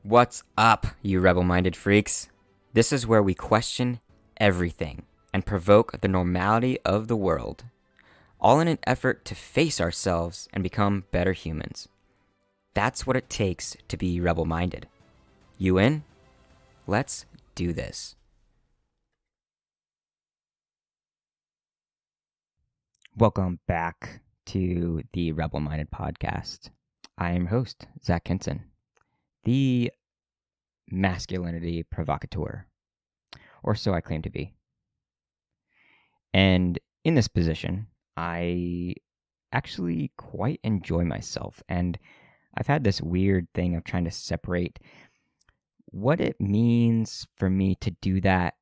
What's up, you rebel-minded freaks? This is where we question everything and provoke the normality of the world, all in an effort to face ourselves and become better humans. That's what it takes to be rebel-minded. You in? Let's do this. Welcome back to the Rebel-Minded Podcast. I am your host, Zach Kinson, the masculinity provocateur, or so I claim to be. And in this position, I actually quite enjoy myself, and I've had this weird thing of trying to separate what it means for me to do that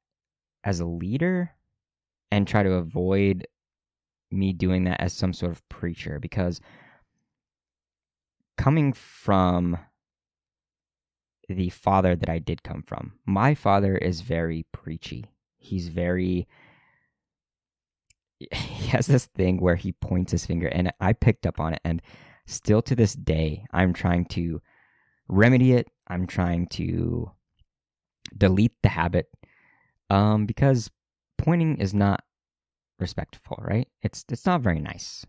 as a leader and try to avoid me doing that as some sort of preacher, because coming from the father that I did come from, my father is very preachy. He has this thing where he points his finger, and I picked up on it, and still to this day, I'm trying to remedy it. I'm trying to delete the habit, because pointing is not respectful, right? It's not very nice,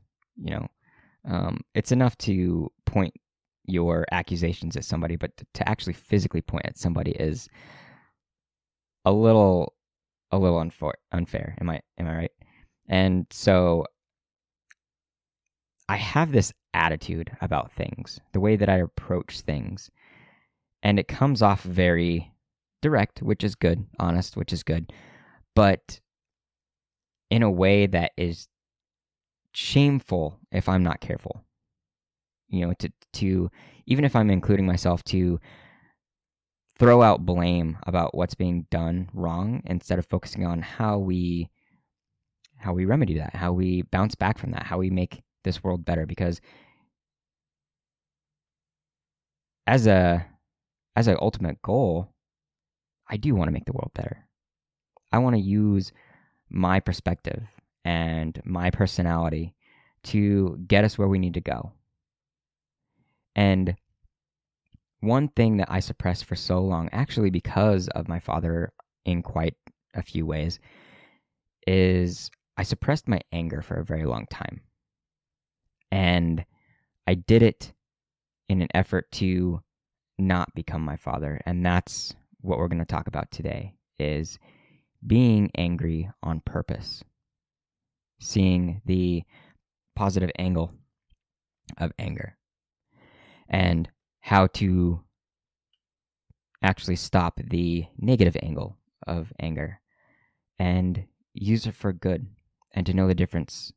It's enough to point your accusations at somebody, but to actually physically point at somebody is a little unfair. Am I right? And so I have this attitude about things, the way that I approach things, and it comes off very direct, which is good, honest, which is good, but in a way that is shameful if I'm not careful. To even if I'm including myself, to throw out blame about what's being done wrong instead of focusing on how we remedy that, how we bounce back from that, how we make this world better. Because as an ultimate goal, I do want to make the world better. I want to use my perspective and my personality to get us where we need to go. And one thing that I suppressed for so long, actually because of my father in quite a few ways, is I suppressed my anger for a very long time. And I did it in an effort to not become my father. And that's what we're going to talk about today, is being angry on purpose, seeing the positive angle of anger, and how to actually stop the negative angle of anger and use it for good, and to know the difference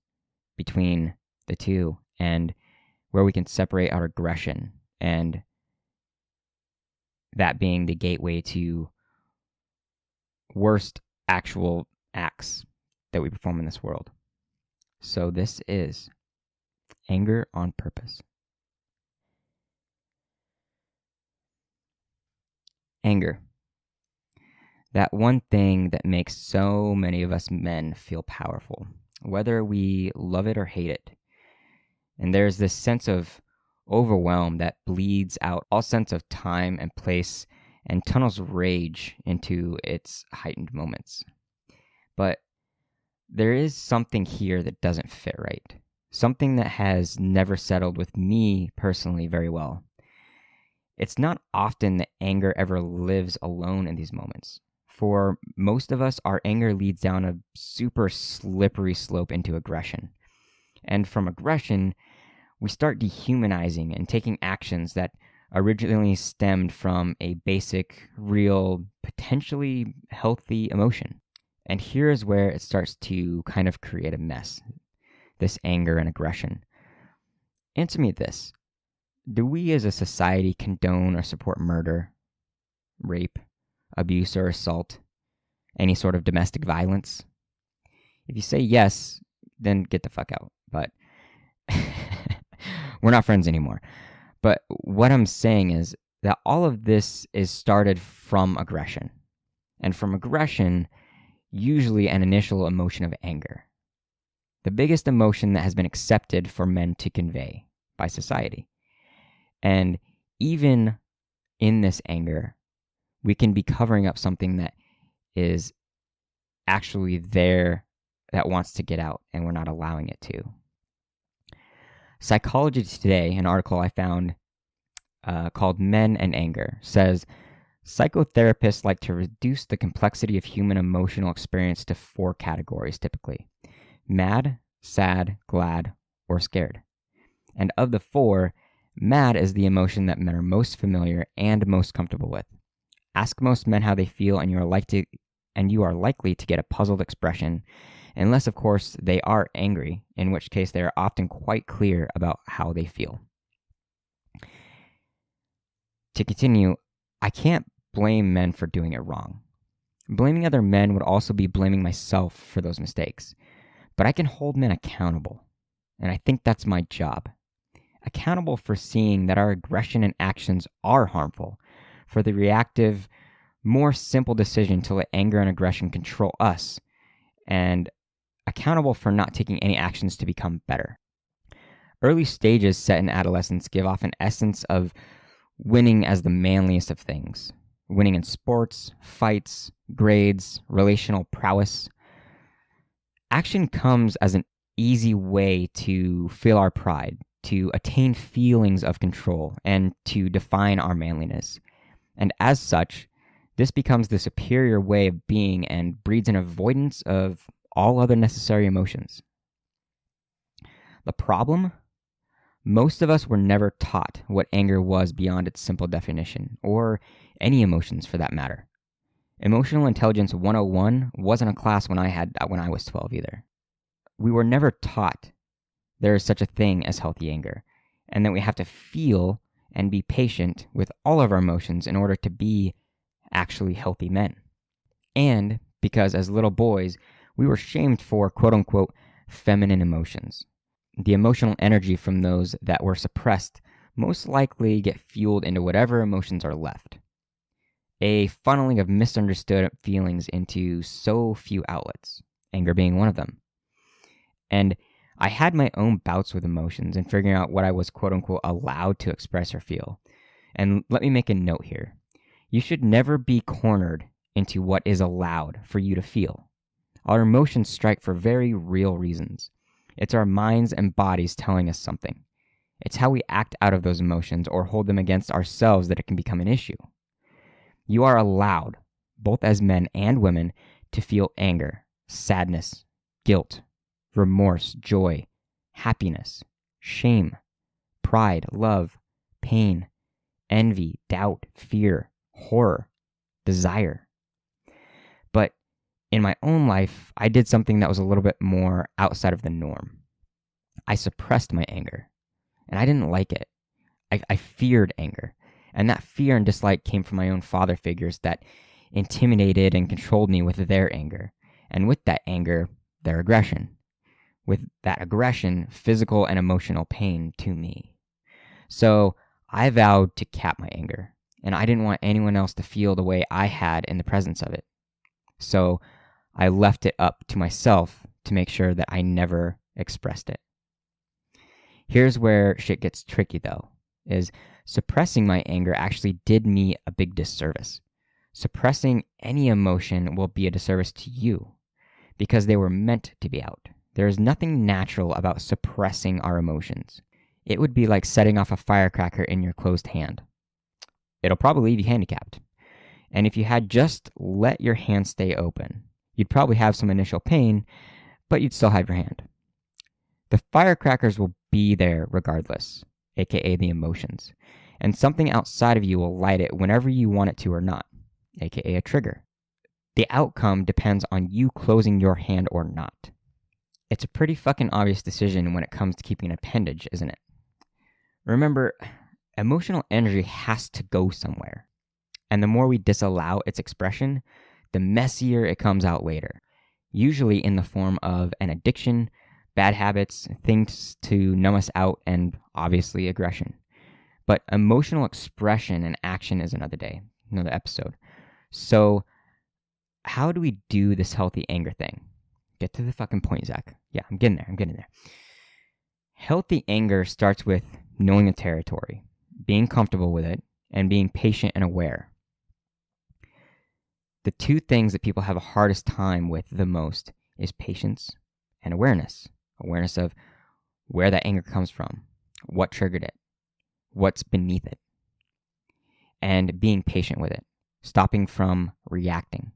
between the two, and where we can separate our aggression, and that being the gateway to worst actual acts that we perform in this world. So this is anger on purpose. Anger. That one thing that makes so many of us men feel powerful, whether we love it or hate it. And there's this sense of overwhelm that bleeds out all sense of time and place and tunnels rage into its heightened moments. But there is something here that doesn't fit right. Something that has never settled with me personally very well. It's not often that anger ever lives alone in these moments. For most of us, our anger leads down a super slippery slope into aggression. And from aggression, we start dehumanizing and taking actions that originally stemmed from a basic, real, potentially healthy emotion. And here is where it starts to kind of create a mess, this anger and aggression. Answer me this. Do we as a society condone or support murder, rape, abuse or assault, any sort of domestic violence? If you say yes, then get the fuck out. But we're not friends anymore. But what I'm saying is that all of this is started from aggression. And from aggression, usually an initial emotion of anger. The biggest emotion that has been accepted for men to convey by society. And even in this anger, we can be covering up something that is actually there that wants to get out, and we're not allowing it to. Psychology Today, an article I found called Men and Anger, says psychotherapists like to reduce the complexity of human emotional experience to 4 categories typically: mad, sad, glad, or scared. And of the 4, mad is the emotion that men are most familiar and most comfortable with. Ask most men how they feel, and you are likely to get a puzzled expression, unless, of course, they are angry, in which case they are often quite clear about how they feel. To continue, I can't blame men for doing it wrong. Blaming other men would also be blaming myself for those mistakes. But I can hold men accountable, and I think that's my job. Accountable for seeing that our aggression and actions are harmful, for the reactive, more simple decision to let anger and aggression control us, and accountable for not taking any actions to become better. Early stages set in adolescence give off an essence of winning as the manliest of things. Winning in sports, fights, grades, relational prowess. Action comes as an easy way to feel our pride, to attain feelings of control, and to define our manliness. And as such, this becomes the superior way of being and breeds an avoidance of all other necessary emotions. The problem? Most of us were never taught what anger was beyond its simple definition, or any emotions for that matter. Emotional Intelligence 101 wasn't a class when I was 12 either. We were never taught there is such a thing as healthy anger, and that we have to feel and be patient with all of our emotions in order to be actually healthy men. And because as little boys, we were shamed for quote-unquote feminine emotions. The emotional energy from those that were suppressed most likely get fueled into whatever emotions are left. A funneling of misunderstood feelings into so few outlets, anger being one of them. And I had my own bouts with emotions and figuring out what I was quote-unquote allowed to express or feel. And let me make a note here. You should never be cornered into what is allowed for you to feel. Our emotions strike for very real reasons. It's our minds and bodies telling us something. It's how we act out of those emotions or hold them against ourselves that it can become an issue. You are allowed, both as men and women, to feel anger, sadness, guilt, remorse, joy, happiness, shame, pride, love, pain, envy, doubt, fear, horror, desire. But in my own life, I did something that was a little bit more outside of the norm. I suppressed my anger, and I didn't like it. I feared anger, and that fear and dislike came from my own father figures that intimidated and controlled me with their anger, and with that anger, their aggression. With that aggression, physical and emotional pain to me. So I vowed to cap my anger, and I didn't want anyone else to feel the way I had in the presence of it. So I left it up to myself to make sure that I never expressed it. Here's where shit gets tricky though, is suppressing my anger actually did me a big disservice. Suppressing any emotion will be a disservice to you because they were meant to be out. There is nothing natural about suppressing our emotions. It would be like setting off a firecracker in your closed hand. It'll probably leave you handicapped. And if you had just let your hand stay open, you'd probably have some initial pain, but you'd still have your hand. The firecrackers will be there regardless, aka the emotions. And something outside of you will light it whenever you want it to or not, aka a trigger. The outcome depends on you closing your hand or not. It's a pretty fucking obvious decision when it comes to keeping an appendage, isn't it? Remember, emotional energy has to go somewhere. And the more we disallow its expression, the messier it comes out later. Usually in the form of an addiction, bad habits, things to numb us out, and obviously aggression. But emotional expression and action is another day, another episode. So how do we do this healthy anger thing? Get to the fucking point, Zach. Yeah, I'm getting there. Healthy anger starts with knowing the territory, being comfortable with it, and being patient and aware. The two things that people have the hardest time with the most is patience and awareness. Awareness of where that anger comes from, what triggered it, what's beneath it, and being patient with it, stopping from reacting.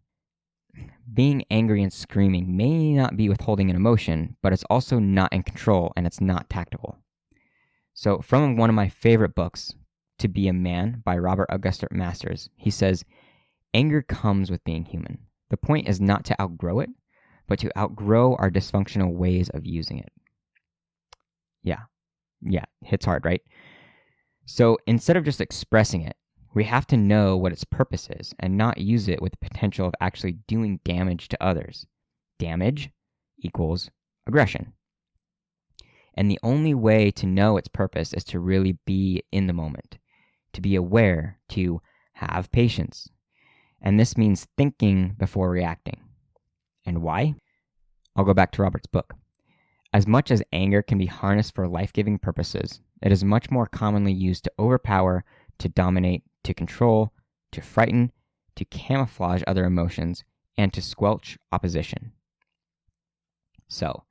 Being angry and screaming may not be withholding an emotion, but it's also not in control and it's not tactical. So from one of my favorite books, To Be a Man by Robert Augustus Masters, he says, anger comes with being human. The point is not to outgrow it, but to outgrow our dysfunctional ways of using it. Yeah, hits hard, right? So instead of just expressing it, we have to know what its purpose is and not use it with the potential of actually doing damage to others. Damage equals aggression. And the only way to know its purpose is to really be in the moment, to be aware, to have patience. And this means thinking before reacting. And why? I'll go back to Robert's book. As much as anger can be harnessed for life-giving purposes, it is much more commonly used to overpower, to dominate, to control, to frighten, to camouflage other emotions, and to squelch opposition. So,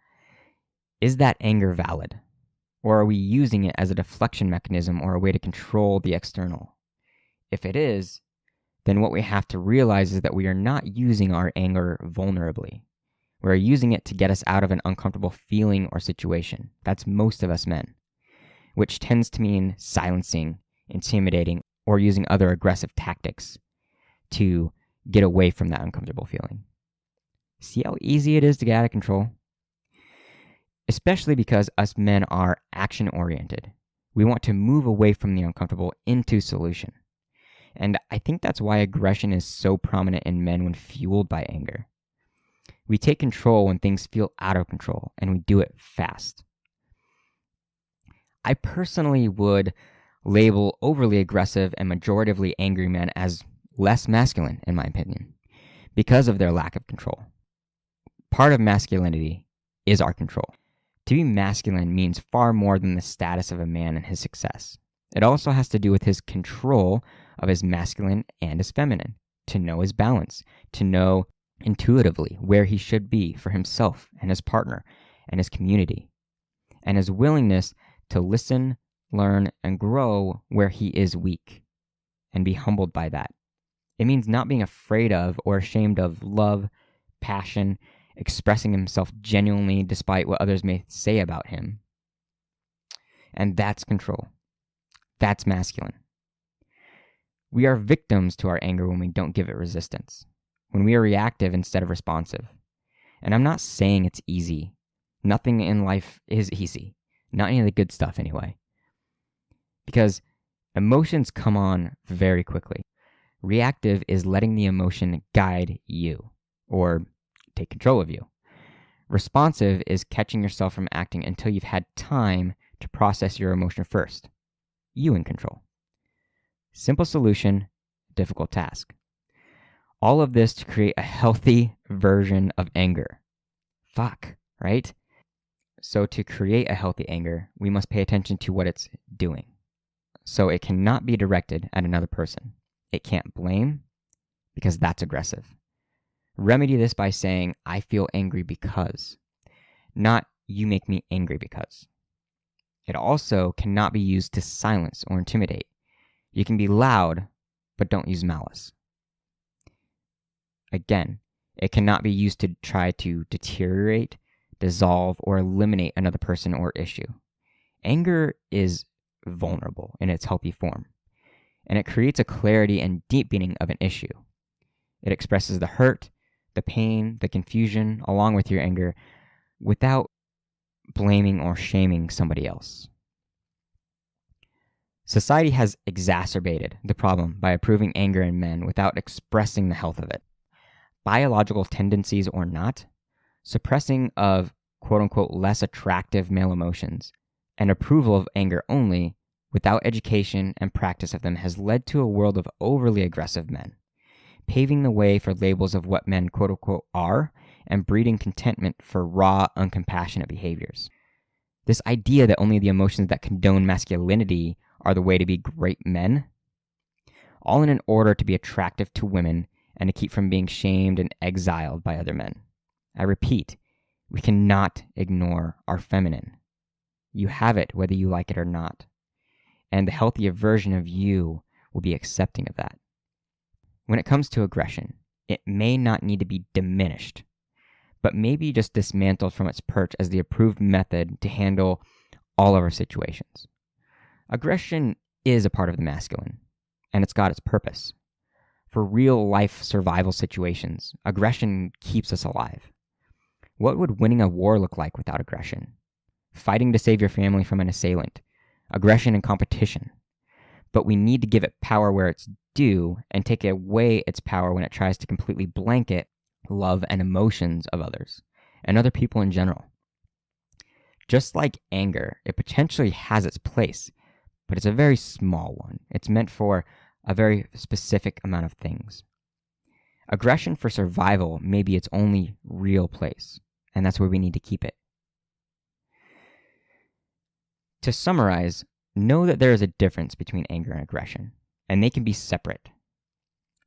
is that anger valid? Or are we using it as a deflection mechanism or a way to control the external? If it is, then what we have to realize is that we are not using our anger vulnerably. We're using it to get us out of an uncomfortable feeling or situation. That's most of us men, which tends to mean silencing, intimidating, or using other aggressive tactics to get away from that uncomfortable feeling. See how easy it is to get out of control? Especially because us men are action-oriented. We want to move away from the uncomfortable into solution. And I think that's why aggression is so prominent in men when fueled by anger. We take control when things feel out of control, and we do it fast. I personally would label overly aggressive and majoritively angry men as less masculine, in my opinion, because of their lack of control. Part of masculinity is our control. To be masculine means far more than the status of a man and his success. It also has to do with his control of his masculine and his feminine, to know his balance, to know intuitively where he should be for himself and his partner and his community, and his willingness to listen, learn, and grow where he is weak, and be humbled by that. It means not being afraid of or ashamed of love, passion, expressing himself genuinely despite what others may say about him. And that's control. That's masculine. We are victims to our anger when we don't give it resistance, when we are reactive instead of responsive. And I'm not saying it's easy. Nothing in life is easy. Not any of the good stuff anyway. Because emotions come on very quickly. Reactive is letting the emotion guide you or take control of you. Responsive is catching yourself from acting until you've had time to process your emotion first. You in control. Simple solution, difficult task. All of this to create a healthy version of anger. Fuck, right? So to create a healthy anger, we must pay attention to what it's doing. So it cannot be directed at another person. It can't blame, because that's aggressive. Remedy this by saying, I feel angry because, not you make me angry because. It also cannot be used to silence or intimidate. You can be loud, but don't use malice. Again, it cannot be used to try to deteriorate, dissolve, or eliminate another person or issue. Anger is vulnerable in its healthy form, and it creates a clarity and deepening of an issue. It expresses the hurt, the pain, the confusion, along with your anger, without blaming or shaming somebody else. Society has exacerbated the problem by approving anger in men without expressing the health of it. Biological tendencies or not, suppressing of quote-unquote less attractive male emotions and approval of anger only without education and practice of them has led to a world of overly aggressive men, paving the way for labels of what men quote-unquote are and breeding contentment for raw, uncompassionate behaviors. This idea that only the emotions that condone masculinity are the way to be great men all in an order to be attractive to women and to keep from being shamed and exiled by other men. I repeat, we cannot ignore our feminine. You have it whether you like it or not. And the healthier version of you will be accepting of that. When it comes to aggression, it may not need to be diminished, but maybe just dismantled from its perch as the approved method to handle all of our situations. Aggression is a part of the masculine, and it's got its purpose. For real life survival situations, aggression keeps us alive. What would winning a war look like without aggression? Fighting to save your family from an assailant, aggression and competition. But we need to give it power where it's due and take away its power when it tries to completely blanket love and emotions of others and other people in general. Just like anger, it potentially has its place, but it's a very small one. It's meant for a very specific amount of things. Aggression for survival may be its only real place, and that's where we need to keep it. To summarize, know that there is a difference between anger and aggression, and they can be separate.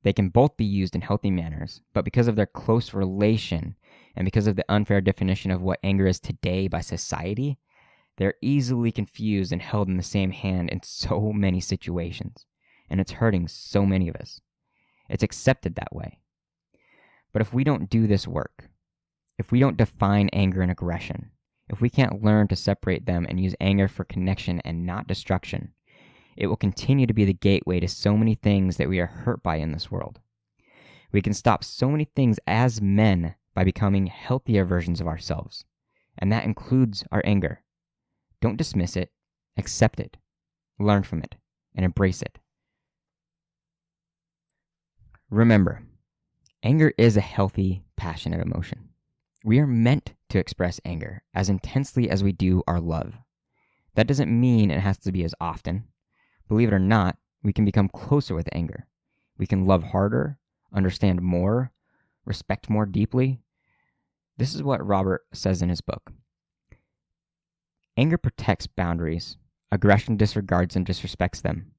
They can both be used in healthy manners, but because of their close relation and because of the unfair definition of what anger is today by society, they're easily confused and held in the same hand in so many situations, and it's hurting so many of us. It's accepted that way. But if we don't do this work, if we don't define anger and aggression, if we can't learn to separate them and use anger for connection and not destruction, it will continue to be the gateway to so many things that we are hurt by in this world. We can stop so many things as men by becoming healthier versions of ourselves, and that includes our anger. Don't dismiss it, accept it, learn from it, and embrace it. Remember, anger is a healthy, passionate emotion. We are meant to express anger as intensely as we do our love. That doesn't mean it has to be as often. Believe it or not, we can become closer with anger. We can love harder, understand more, respect more deeply. This is what Robert says in his book. Anger protects boundaries, aggression disregards and disrespects them,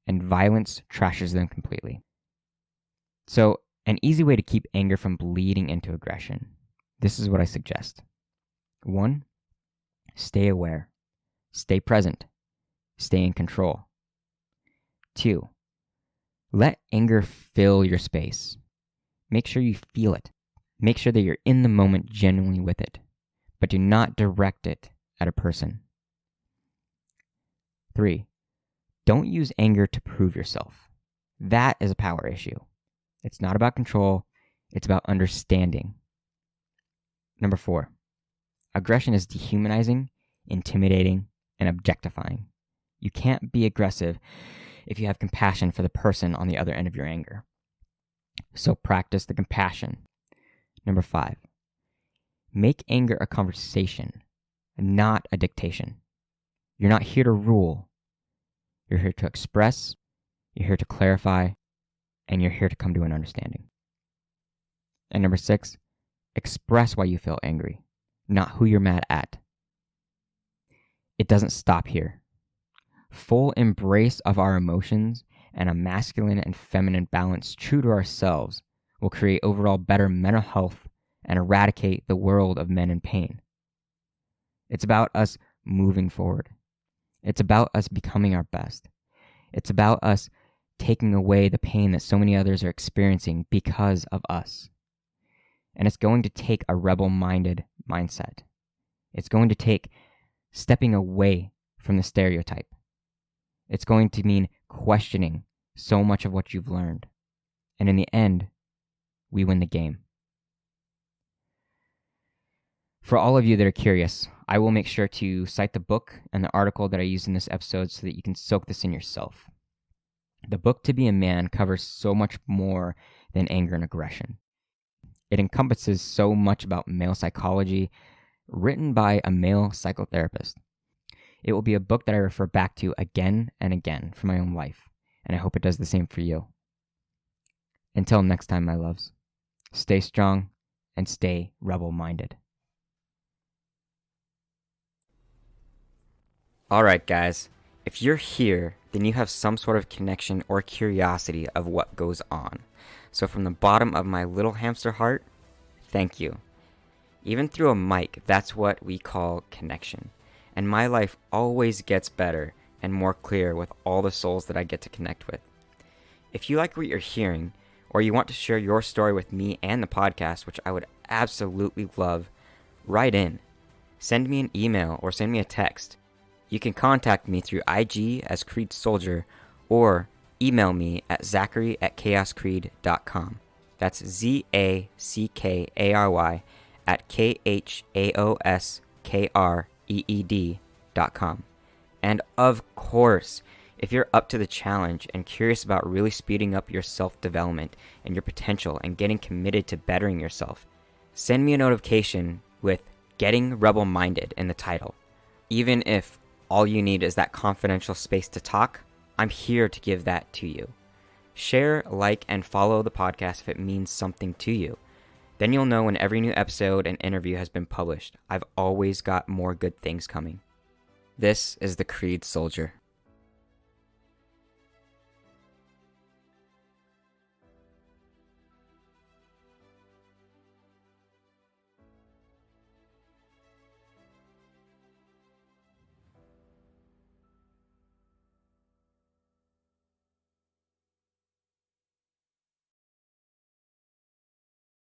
and violence trashes them completely. So, an easy way to keep anger from bleeding into aggression. This is what I suggest. 1. Stay aware. Stay present. Stay in control. 2. Let anger fill your space. Make sure you feel it. Make sure that you're in the moment genuinely with it, but do not direct it at a person. 3. Don't use anger to prove yourself. That is a power issue. It's not about control. It's about understanding. 4. Aggression is dehumanizing, intimidating, and objectifying. You can't be aggressive if you have compassion for the person on the other end of your anger. So practice the compassion. 5. Make anger a conversation, not a dictation. You're not here to rule. You're here to express, you're here to clarify, and you're here to come to an understanding. And 6, express why you feel angry, not who you're mad at. It doesn't stop here. Full embrace of our emotions and a masculine and feminine balance true to ourselves will create overall better mental health and eradicate the world of men in pain. It's about us moving forward. It's about us becoming our best. It's about us taking away the pain that so many others are experiencing because of us. And it's going to take a rebel-minded mindset. It's going to take stepping away from the stereotype. It's going to mean questioning so much of what you've learned. And in the end, we win the game. For all of you that are curious, I will make sure to cite the book and the article that I used in this episode so that you can soak this in yourself. The book To Be a Man covers so much more than anger and aggression. It encompasses so much about male psychology, written by a male psychotherapist. It will be a book that I refer back to again and again for my own life, and I hope it does the same for you. Until next time, my loves, stay strong and stay rebel-minded. All right, guys. If you're here, then you have some sort of connection or curiosity of what goes on. So from the bottom of my little hamster heart, thank you. Even through a mic, that's what we call connection. And my life always gets better and more clear with all the souls that I get to connect with. If you like what you're hearing, or you want to share your story with me and the podcast, which I would absolutely love, write in. Send me an email or send me a text. You can contact me through IG as Creed Soldier or email me at zachary@chaoscreed.com. That's ZACKARY at KHAOSKREED.com. And of course, if you're up to the challenge and curious about really speeding up your self-development and your potential and getting committed to bettering yourself, send me a notification with Getting Rebel-Minded in the title. Even if all you need is that confidential space to talk, I'm here to give that to you. Share, like, and follow the podcast if it means something to you. Then you'll know when every new episode and interview has been published. I've always got more good things coming. This is the Creed Soldier.